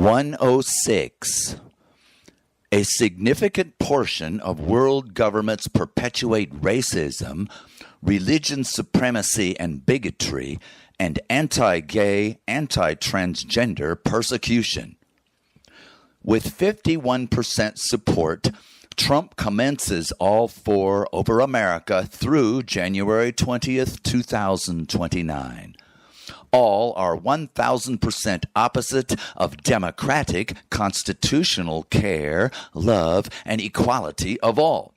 106. A significant portion of world governments perpetuate racism, religion supremacy and bigotry, and anti-gay, anti-transgender persecution. With 51% support, Trump commences all four over America through January 20th, 2029. All are 1,000% opposite of democratic constitutional care, love, and equality of all.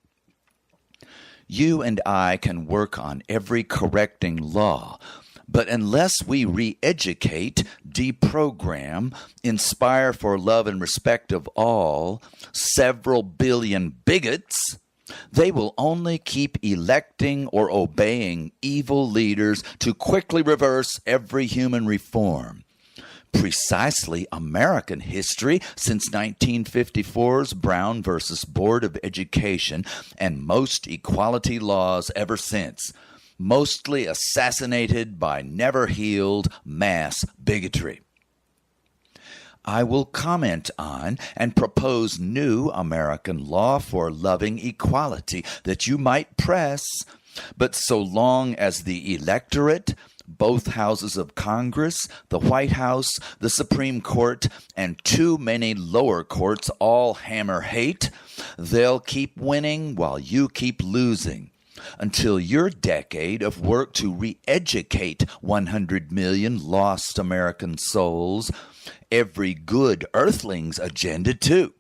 You and I can work on every correcting law, but unless we re-educate, deprogram, inspire for love and respect of all, several billion bigots, they will only keep electing or obeying evil leaders to quickly reverse every human reform. Precisely American history since 1954's Brown versus Board of Education and most equality laws ever since, mostly assassinated by never-healed mass bigotry. I will comment on and propose new American law for loving equality that you might press, but so long as the electorate, both houses of Congress, the White House, the Supreme Court, and too many lower courts all hammer hate, they'll keep winning while you keep losing, until your decade of work to re-educate 100 million lost American souls, every good earthling's agenda too.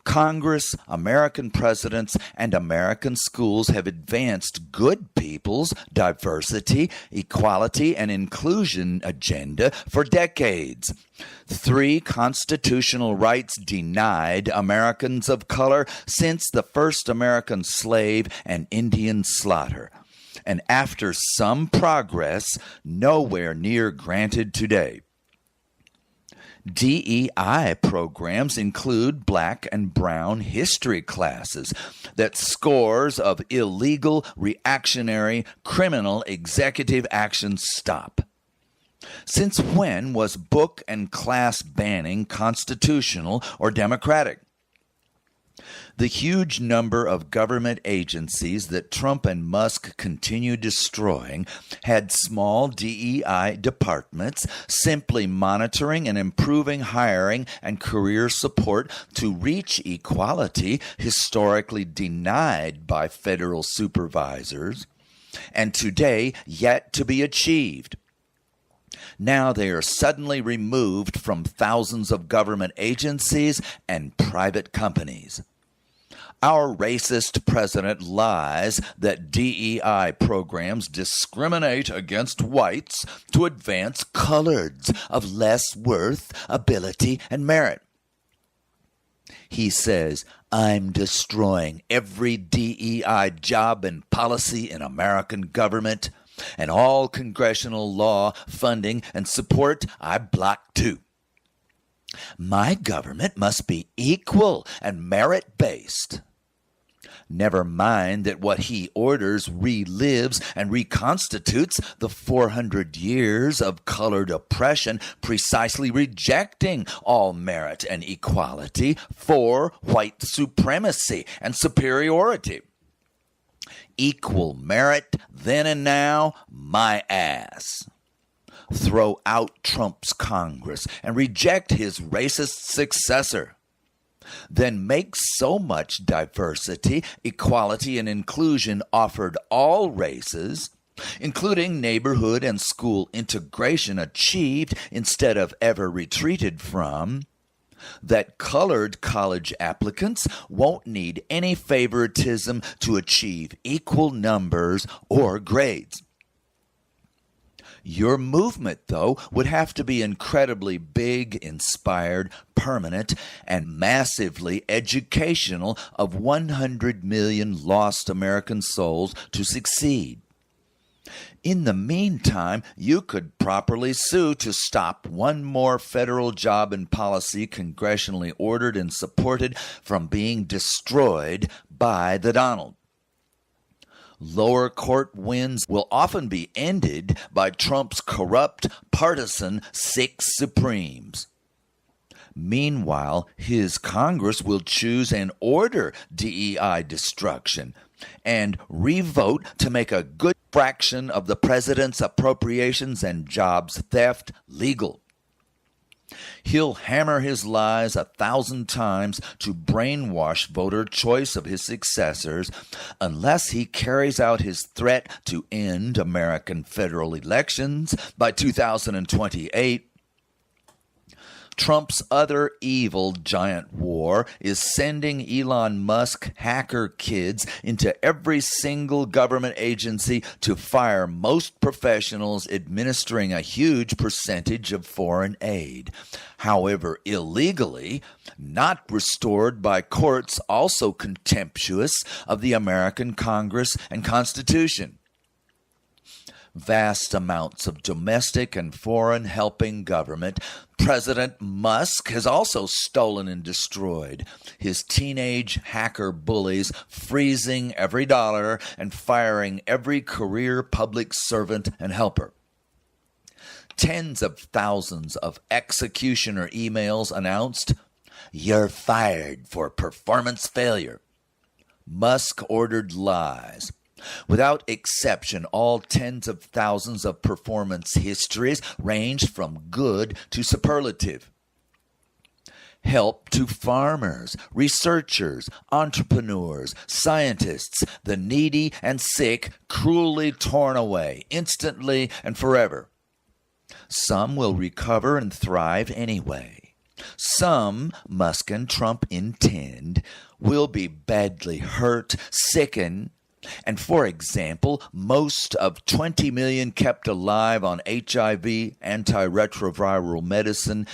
Congress, American presidents, and American schools have advanced good people's diversity, equality, and inclusion agenda for decades. 3 constitutional rights denied Americans of color since the first American slave and Indian slaughter, and after some progress, nowhere near granted today. DEI programs include black and brown history classes that scores of illegal, reactionary, criminal executive actions stop. Since when was book and class banning constitutional or democratic? The huge number of government agencies that Trump and Musk continue destroying had small DEI departments simply monitoring and improving hiring and career support to reach equality historically denied by federal supervisors, and today yet to be achieved. Now they are suddenly removed from thousands of government agencies and private companies. Our racist president lies that DEI programs discriminate against whites to advance coloreds of less worth, ability, and merit. He says, I'm destroying every DEI job and policy in American government, and all congressional law, funding, and support I block too. My government must be equal and merit-based. Never mind that what he orders relives and reconstitutes the 400 years of colored oppression, precisely rejecting all merit and equality for white supremacy and superiority. Equal merit then and now, my ass. Throw out Trump's Congress and reject his racist successor. Then make so much diversity, equality, and inclusion offered all races, including neighborhood and school integration achieved instead of ever retreated from, that colored college applicants won't need any favoritism to achieve equal numbers or grades. Your movement, though, would have to be incredibly big, inspired, permanent, and massively educational of 100 million lost American souls to succeed. In the meantime, you could properly sue to stop one more federal job and policy congressionally ordered and supported from being destroyed by the Donald. Lower court wins will often be ended by Trump's corrupt, partisan 6 Supremes. Meanwhile, his Congress will choose and order DEI destruction and revote to make a good fraction of the president's appropriations and jobs theft legal. He'll hammer his lies 1,000 times to brainwash voter choice of his successors unless he carries out his threat to end American federal elections by 2028. Trump's other evil giant war is sending Elon Musk hacker kids into every single government agency to fire most professionals administering a huge percentage of foreign aid. However, illegally, not restored by courts also contemptuous of the American Congress and Constitution. Vast amounts of domestic and foreign helping government President Musk has also stolen and destroyed. His teenage hacker bullies freezing every dollar and firing every career public servant and helper. Tens of thousands of executioner emails announced, "You're fired for performance failure." Musk ordered lies. Without exception, all tens of thousands of performance histories ranged from good to superlative. Help to farmers, researchers, entrepreneurs, scientists, the needy and sick, cruelly torn away, instantly and forever. Some will recover and thrive anyway. Some, Musk and Trump intend, will be badly hurt, sickened, and for example, most of 20 million kept alive on HIV antiretroviral medicine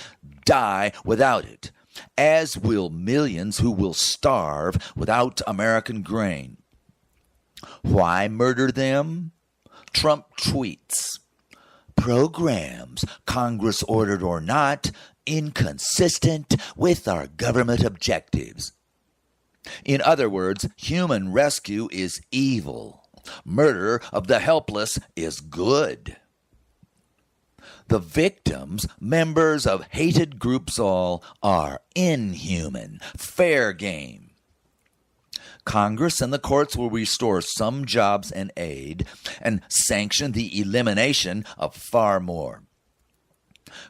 die without it, as will millions who will starve without American grain. Why murder them? Trump tweets, "Programs, Congress ordered or not, inconsistent with our government objectives." In other words, human rescue is evil. Murder of the helpless is good. The victims, members of hated groups all, are inhuman. Fair game. Congress and the courts will restore some jobs and aid and sanction the elimination of far more.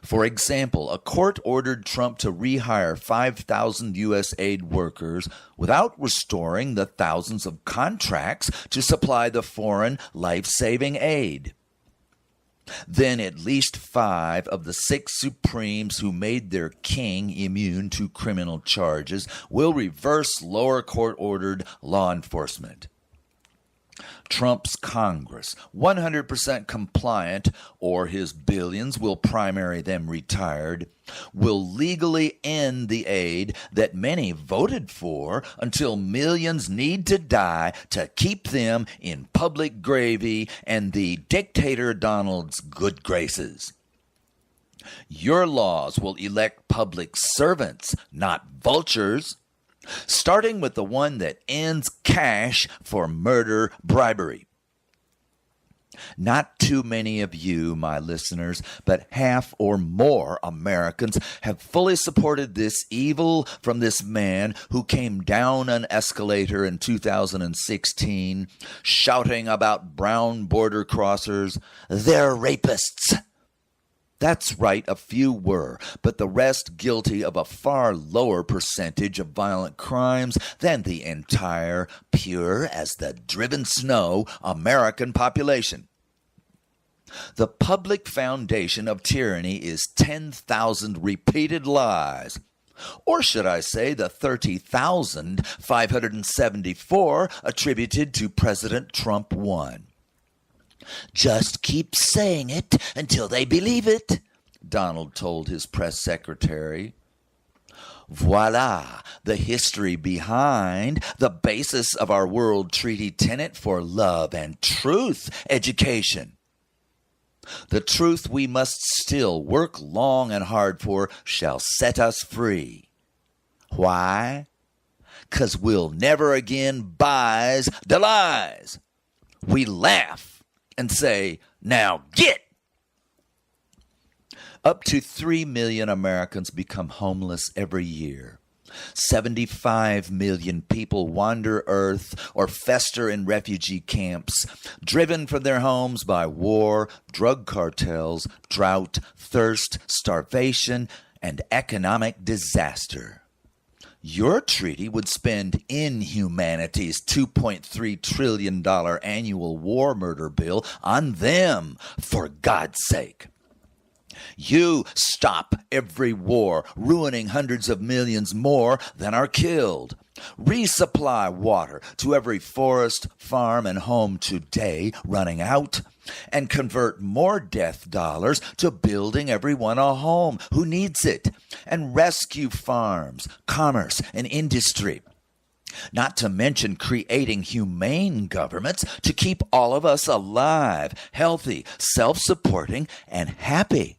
For example, a court ordered Trump to rehire 5,000 U.S. aid workers without restoring the thousands of contracts to supply the foreign life-saving aid. Then at least 5 of the 6 Supremes who made their king immune to criminal charges will reverse lower court-ordered law enforcement. Trump's Congress, 100% compliant, or his billions will primary them retired, will legally end the aid that many voted for until millions need to die to keep them in public gravy and the dictator Donald's good graces. Your laws will elect public servants, not vultures, starting with the one that ends cash for murder bribery. Not too many of you, my listeners, but half or more Americans have fully supported this evil from this man who came down an escalator in 2016 shouting about brown border crossers. "They're rapists." That's right, a few were, but the rest guilty of a far lower percentage of violent crimes than the entire, pure as the driven snow, American population. The public foundation of tyranny is 10,000 repeated lies. Or should I say the 30,574 attributed to President Trump 1. "Just keep saying it until they believe it," Donald told his press secretary. Voila, the history behind the basis of our World Treaty tenet for love and truth education. The truth we must still work long and hard for shall set us free. Why? 'Cause we'll never again buys the lies. We laugh and say, "Now get!" Up to 3 million Americans become homeless every year. 75 million people wander Earth or fester in refugee camps, driven from their homes by war, drug cartels, drought, thirst, starvation, and economic disaster. Your treaty would spend inhumanity's $2.3 trillion annual war murder bill on them, for God's sake. You stop every war, ruining hundreds of millions more than are killed. Resupply water to every forest, farm, and home today running out, and convert more death dollars to building everyone a home who needs it, and rescue farms, commerce, and industry. Not to mention creating humane governments to keep all of us alive, healthy, self-supporting, and happy.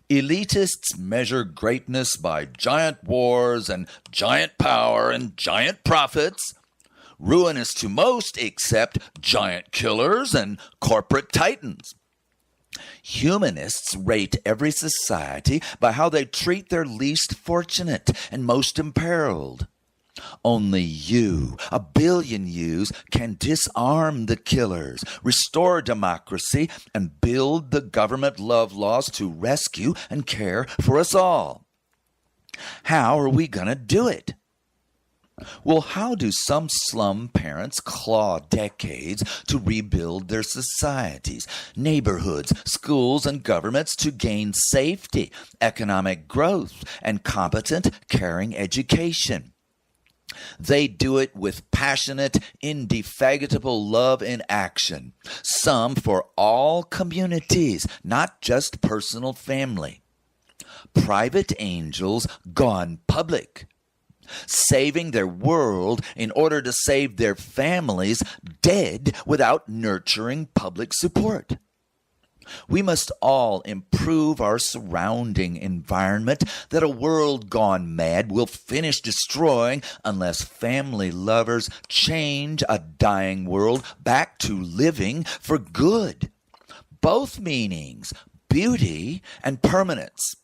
Elitists measure greatness by giant wars and giant power and giant profits, ruinous to most except giant killers and corporate titans. Humanists rate every society by how they treat their least fortunate and most imperiled. Only you, a billion yous, can disarm the killers, restore democracy, and build the government love laws to rescue and care for us all. How are we going to do it? Well, how do some slum parents claw decades to rebuild their societies, neighborhoods, schools, and governments to gain safety, economic growth, and competent, caring education? They do it with passionate, indefatigable love in action, some for all communities, not just personal family. Private angels gone public, saving their world in order to save their families dead without nurturing public support. We must all improve our surrounding environment that a world gone mad will finish destroying unless family lovers change a dying world back to living for good. Both meanings, beauty and permanence.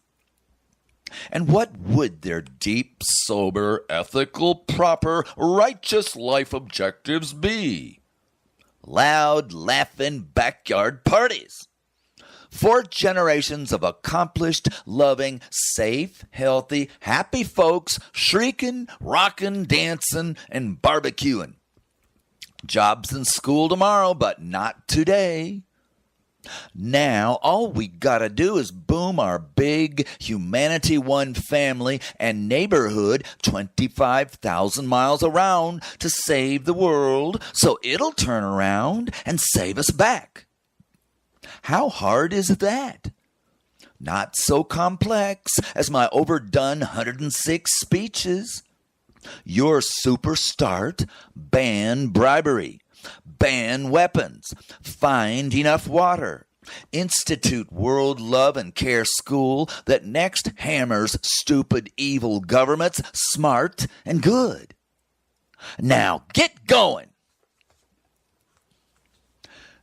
And what would their deep, sober, ethical, proper, righteous life objectives be? Loud, laughing backyard parties. 4 generations of accomplished, loving, safe, healthy, happy folks shrieking, rocking, dancing, and barbecuing. Jobs in school tomorrow, but not today. Now, all we gotta do is boom our big Humanity One family and neighborhood 25,000 miles around to save the world so it'll turn around and save us back. How hard is that? Not so complex as my overdone 106 speeches. Your super start: ban bribery, ban weapons, find enough water, institute world love and care school that next hammers stupid evil governments smart and good. Now get going.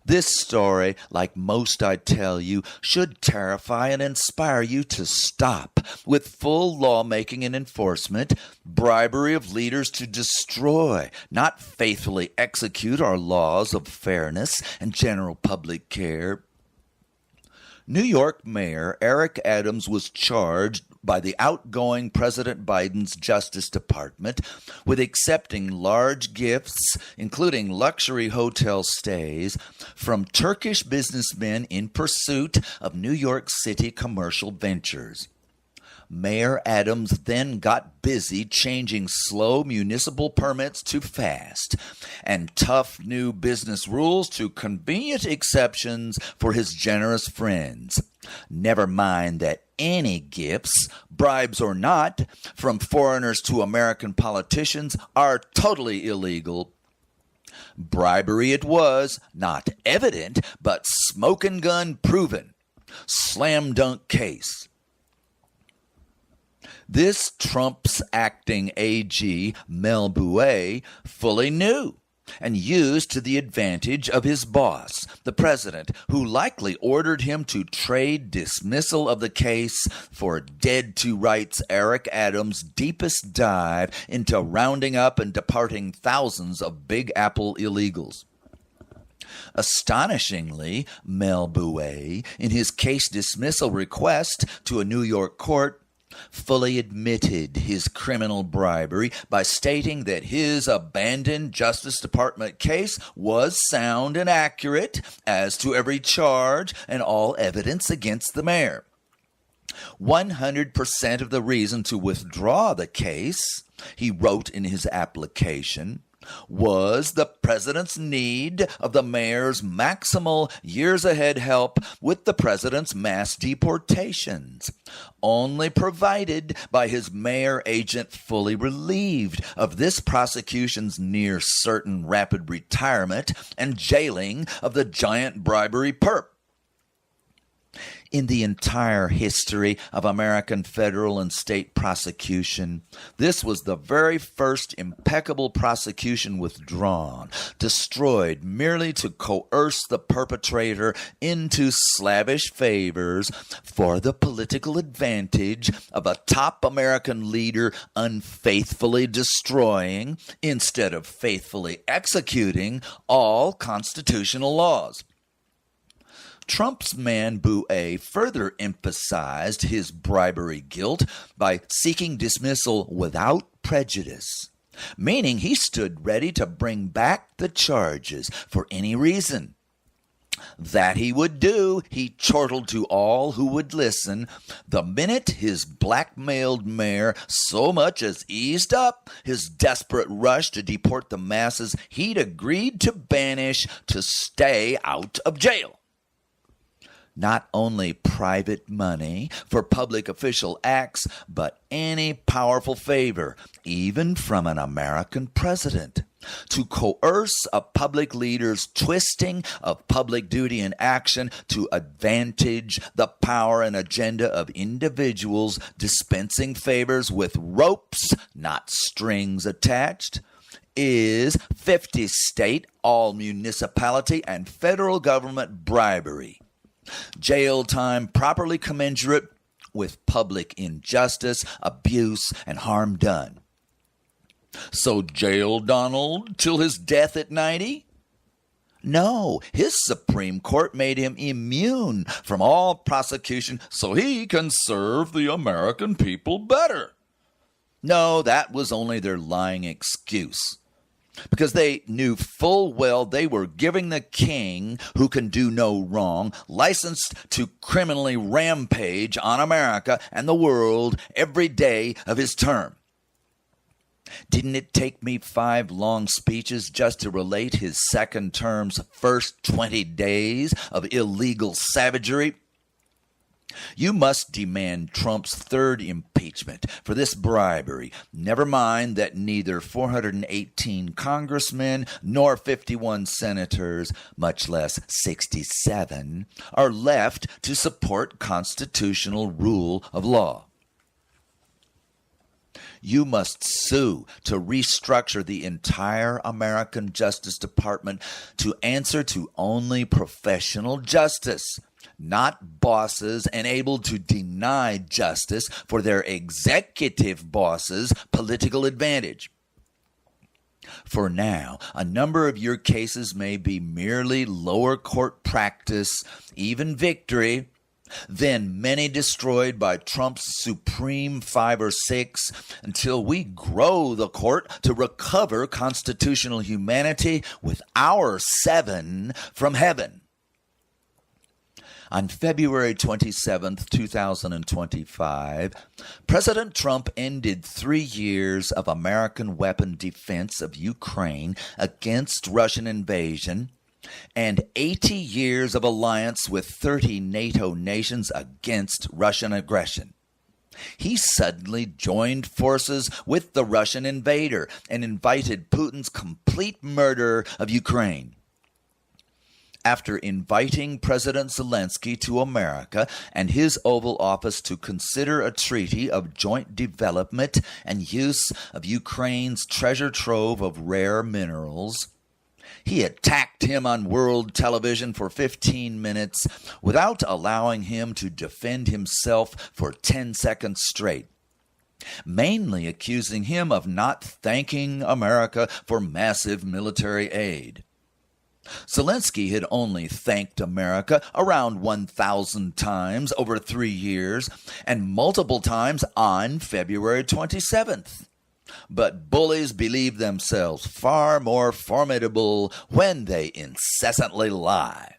This story, like most I tell you, should terrify and inspire you to stop with full lawmaking and enforcement, bribery of leaders to destroy, not faithfully execute our laws of fairness and general public care. New York Mayor Eric Adams was charged by the outgoing President Biden's Justice Department with accepting large gifts, including luxury hotel stays, from Turkish businessmen in pursuit of New York City commercial ventures. Mayor Adams then got busy changing slow municipal permits to fast and tough new business rules to convenient exceptions for his generous friends. Never mind that any gifts, bribes or not, from foreigners to American politicians are totally illegal. Bribery it was, not evident, but smoking gun proven. Slam dunk case. This Trump's acting AG, Mel Buet, fully knew and used to the advantage of his boss, the president, who likely ordered him to trade dismissal of the case for dead to rights Eric Adams' deepest dive into rounding up and deporting thousands of Big Apple illegals. Astonishingly, Mel Buet, in his case dismissal request to a New York court, fully admitted his criminal bribery by stating that his abandoned Justice Department case was sound and accurate as to every charge and all evidence against the mayor. 100% of the reason to withdraw the case, he wrote in his application, was the president's need of the mayor's maximal years-ahead help with the president's mass deportations, only provided by his mayor agent fully relieved of this prosecution's near-certain rapid retirement and jailing of the giant bribery perp. In the entire history of American federal and state prosecution, this was the very first impeccable prosecution withdrawn, destroyed merely to coerce the perpetrator into slavish favors for the political advantage of a top American leader unfaithfully destroying, instead of faithfully executing, all constitutional laws. Trump's man Buet further emphasized his bribery guilt by seeking dismissal without prejudice, meaning he stood ready to bring back the charges for any reason. That he would do, he chortled to all who would listen, the minute his blackmailed mayor so much as eased up his desperate rush to deport the masses he'd agreed to banish to stay out of jail. Not only private money for public official acts, but any powerful favor, even from an American president, to coerce a public leader's twisting of public duty and action to advantage the power and agenda of individuals dispensing favors with ropes, not strings attached, is 50 state, all municipality, and federal government bribery. Jail time properly commensurate with public injustice, abuse, and harm done. So jail Donald till his death at 90? No, his Supreme Court made him immune from all prosecution so he can serve the American people better. No, that was only their lying excuse, because they knew full well they were giving the king, who can do no wrong, license to criminally rampage on America and the world every day of his term. Didn't it take me 5 long speeches just to relate his second term's first 20 days of illegal savagery? You must demand Trump's third impeachment for this bribery. Never mind that neither 418 congressmen nor 51 senators, much less 67, are left to support constitutional rule of law. You must sue to restructure the entire American Justice Department to answer to only professional justice, not bosses enabled to deny justice for their executive boss's political advantage. For now, a number of your cases may be merely lower court practice, even victory, then many destroyed by Trump's supreme 5 or 6, until we grow the court to recover constitutional humanity with our 7 from heaven. On February 27, 2025, President Trump ended 3 years of American weapon defense of Ukraine against Russian invasion and 80 years of alliance with 30 NATO nations against Russian aggression. He suddenly joined forces with the Russian invader and invited Putin's complete murder of Ukraine. After inviting President Zelensky to America and his Oval Office to consider a treaty of joint development and use of Ukraine's treasure trove of rare minerals, He attacked him on world television for 15 minutes without allowing him to defend himself for 10 seconds straight, mainly accusing him of not thanking America for massive military aid. Zelensky had only thanked America around 1,000 times over 3 years and multiple times on February 27th. But bullies believe themselves far more formidable when they incessantly lie.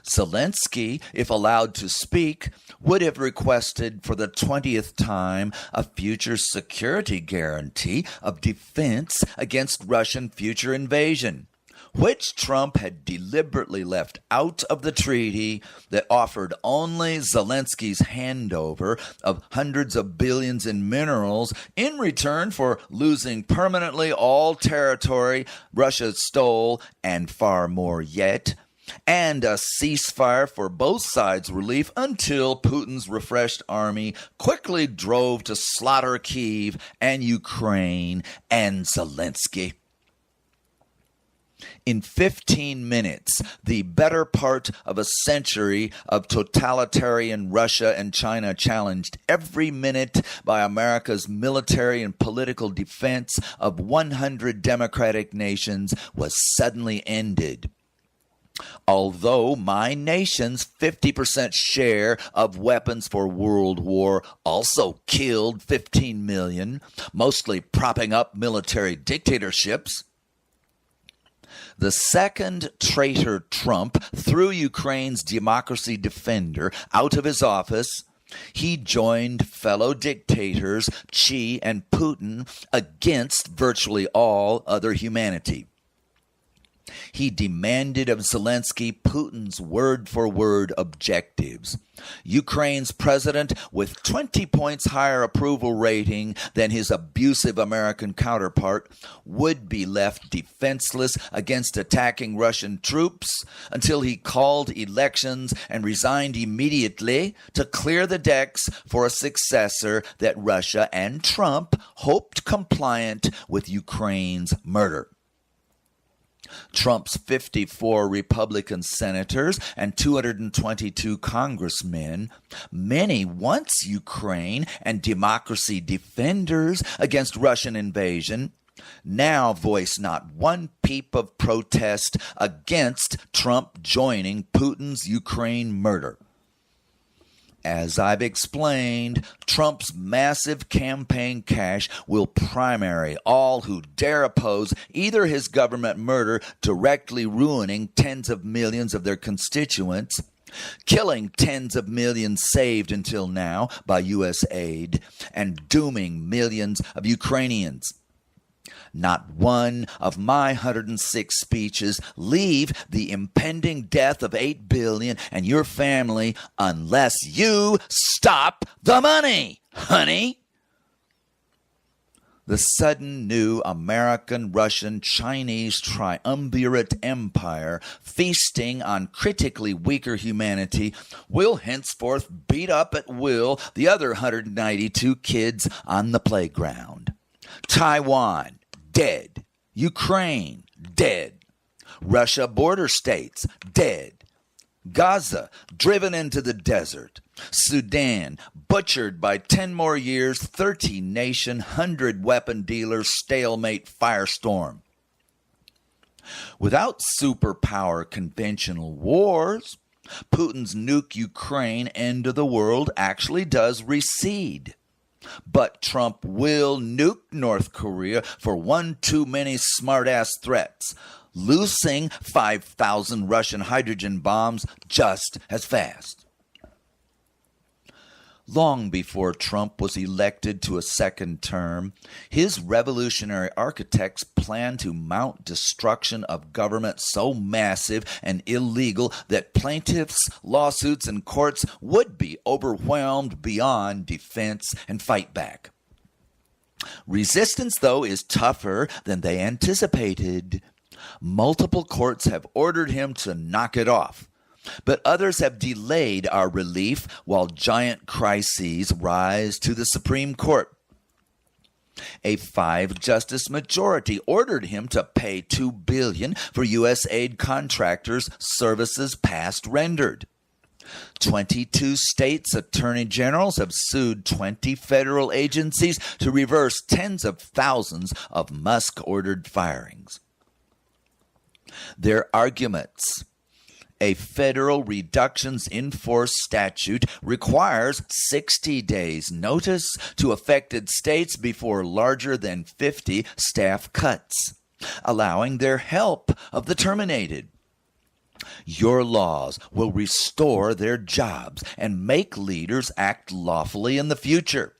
Zelensky, if allowed to speak, would have requested for the 20th time a future security guarantee of defense against Russian future invasion, which Trump had deliberately left out of the treaty that offered only Zelensky's handover of hundreds of billions in minerals in return for losing permanently all territory Russia stole and far more yet, and a ceasefire for both sides' relief until Putin's refreshed army quickly drove to slaughter Kyiv and Ukraine and Zelensky. In 15 minutes, the better part of a century of totalitarian Russia and China challenged every minute by America's military and political defense of 100 democratic nations was suddenly ended. Although my nation's 50% share of weapons for World War also killed 15 million, mostly propping up military dictatorships, the second traitor Trump threw Ukraine's democracy defender out of his office. He joined fellow dictators Xi and Putin against virtually all other humanity. He demanded of Zelensky Putin's word-for-word objectives. Ukraine's president, with 20 points higher approval rating than his abusive American counterpart, would be left defenseless against attacking Russian troops until he called elections and resigned immediately to clear the decks for a successor that Russia and Trump hoped compliant with Ukraine's murder. Trump's 54 Republican senators and 222 congressmen, many once Ukraine and democracy defenders against Russian invasion, now voice not one peep of protest against Trump joining Putin's Ukraine murder. As I've explained, Trump's massive campaign cash will primary all who dare oppose either his government murder, directly ruining tens of millions of their constituents, killing tens of millions saved until now by U.S. aid, and dooming millions of Ukrainians. Not one of my 106 speeches leave the impending death of 8 billion and your family unless you stop the money, honey. The sudden new American, Russian, Chinese triumvirate empire feasting on critically weaker humanity will henceforth beat up at will the other 192 kids on the playground. Taiwan, dead. Ukraine, dead. Russia border states, dead. Gaza, driven into the desert. Sudan, butchered by 10 more years, 30-nation, 100-weapon dealers stalemate firestorm. Without superpower conventional wars, Putin's nuke Ukraine end of the world actually does recede. But Trump will nuke North Korea for one too many smart-ass threats, loosing 5,000 Russian hydrogen bombs just as fast. Long before Trump was elected to a second term, his revolutionary architects planned to mount destruction of government so massive and illegal that plaintiffs, lawsuits, and courts would be overwhelmed beyond defense and fight back. Resistance, though, is tougher than they anticipated. Multiple courts have ordered him to knock it off, but others have delayed our relief while giant crises rise to the Supreme Court. A 5-justice majority ordered him to pay $2 billion for U.S. aid contractors' services past rendered. 22 states' attorney generals have sued 20 federal agencies to reverse tens of thousands of Musk-ordered firings. Their arguments: a federal reductions in force statute requires 60 days notice to affected states before larger than 50 staff cuts, allowing their help of the terminated. Your laws will restore their jobs and make leaders act lawfully in the future.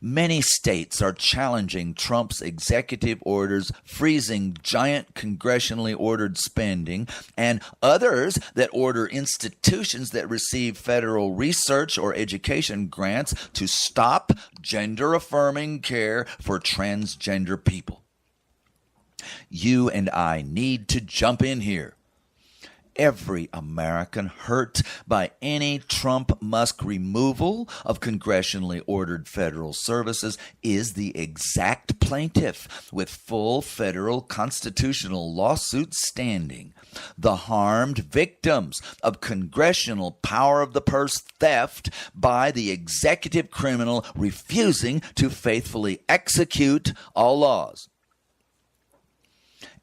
Many states are challenging Trump's executive orders freezing giant congressionally ordered spending, and others that order institutions that receive federal research or education grants to stop gender-affirming care for transgender people. You and I need to jump in here. Every American hurt by any Trump-Musk removal of congressionally ordered federal services is the exact plaintiff with full federal constitutional lawsuit standing. The harmed victims of congressional power of the purse theft by the executive criminal refusing to faithfully execute all laws.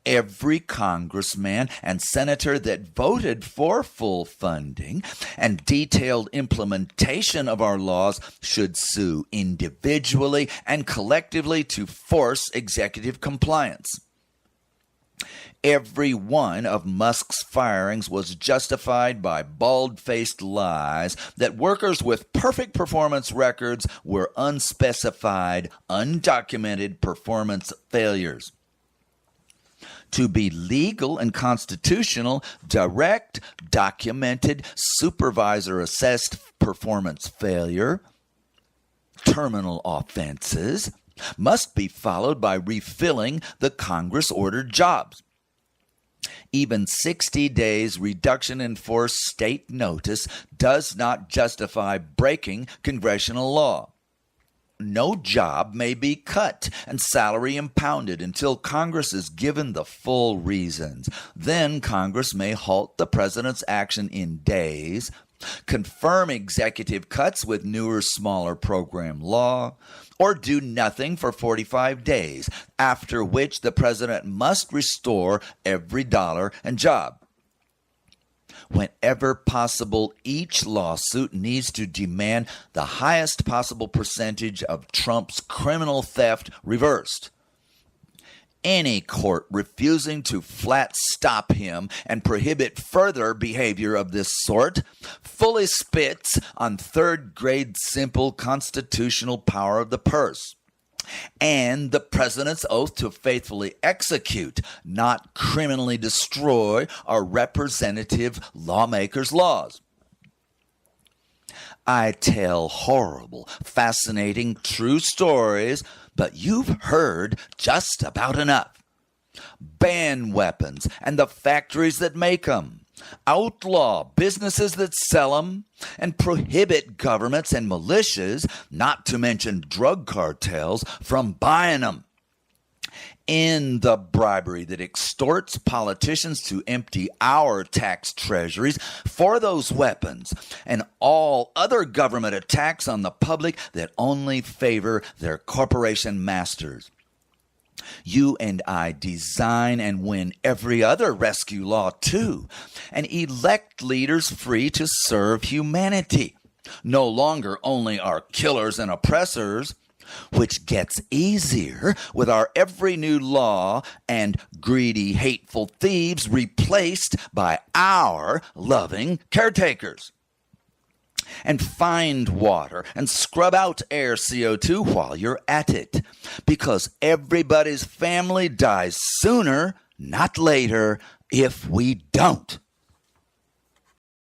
Every congressman and senator that voted for full funding and detailed implementation of our laws should sue individually and collectively to force executive compliance. Every one of Musk's firings was justified by bald-faced lies that workers with perfect performance records were unspecified, undocumented performance failures. To be legal and constitutional, direct, documented, supervisor-assessed performance failure, terminal offenses, must be followed by refilling the Congress-ordered jobs. Even 60 days reduction in force state notice does not justify breaking congressional law. No job may be cut and salary impounded until Congress is given the full reasons. Then Congress may halt the president's action in days, confirm executive cuts with newer, smaller program law, or do nothing for 45 days, after which the president must restore every dollar and job. Whenever possible, each lawsuit needs to demand the highest possible percentage of Trump's criminal theft reversed. Any court refusing to flat stop him and prohibit further behavior of this sort fully spits on third-grade simple constitutional power of the purse and the president's oath to faithfully execute, not criminally destroy, our representative lawmakers' laws. I tell horrible, fascinating, true stories, but you've heard just about enough. Ban weapons and the factories that make them. Outlaw businesses that sell them, and prohibit governments and militias, not to mention drug cartels, from buying them. End the bribery that extorts politicians to empty our tax treasuries for those weapons, and all other government attacks on the public that only favor their corporation masters. You and I design and win every other rescue law too, and elect leaders free to serve humanity, no longer only our killers and oppressors, which gets easier with our every new law and greedy, hateful thieves replaced by our loving caretakers. And find water and scrub out air CO2 while you're at it, because everybody's family dies sooner, not later, if we don't.